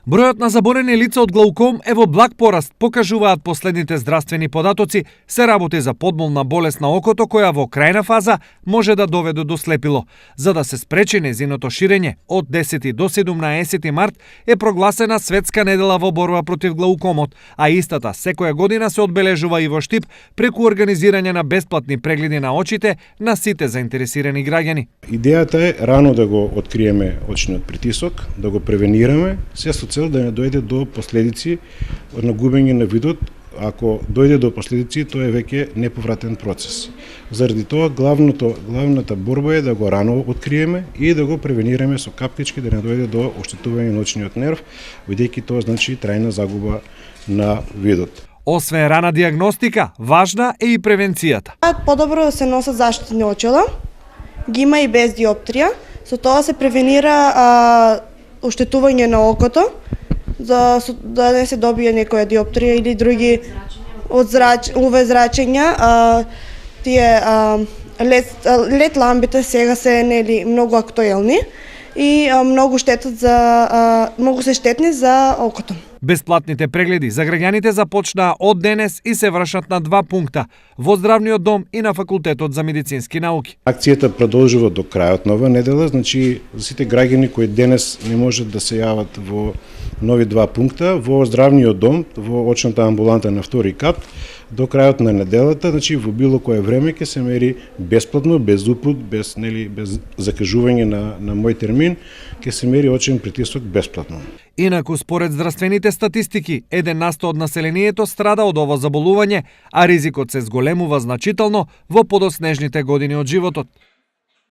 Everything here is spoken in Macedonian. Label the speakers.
Speaker 1: Бројот на заболени лица од глауком е во благ пораст, покажуваат последните здравствени податоци. Се работи за подмолна болест на окото која во крајна фаза може да доведе до слепило. За да се спречи незиното ширење, од 10 до 17 март е прогласена Светска недела во борба против глаукомот, а истата секоја година се одбележува и во Штип преку организирање на бесплатни прегледи на очите на сите заинтересирани граѓани.
Speaker 2: Идејата е рано да го откриеме очниот притисок, да го превенираме, се со цел да не дојде до последици на губење на видот. Ако дојде до последици, тоа е веќе неповратен процес. Заради тоа главната борба е да го рано откриеме и да го превенираме со капкички да не дојде до оштетување на очниот нерв, бидејќи тоа значи трајна загуба на видот.
Speaker 1: Освен рана диагностика, важна е и превенцијата.
Speaker 3: Подобро да се носат заштитни очила, ги има и без диоптрија, со тоа се превенира оштетување на окото, да не се добие некоја диоптрија или други од УВ зрачења. Тие лед ламбите сега се многу актуелни и многу се штетни за окото.
Speaker 1: Бесплатните прегледи за граѓаните започнаа од денес и се вршат на 2 пункта во здравниот дом и на факултетот за медицински науки.
Speaker 2: Акцијата продолжува до крајот на оваа недела, значи за сите граѓани кои денес не можат да се јават во нови 2 пункта, во здравниот дом, во очната амбуланта на втори кат, до крајот на неделата, значи во било кое време ќе се мери бесплатно, без упут, без закажување на мој термин, ќе се мери очен притисок бесплатно.
Speaker 1: Инаку, според здравствените статистики, 1% од населението страда од ово заболување, а ризикот се зголемува значително во подоснежните години од животот.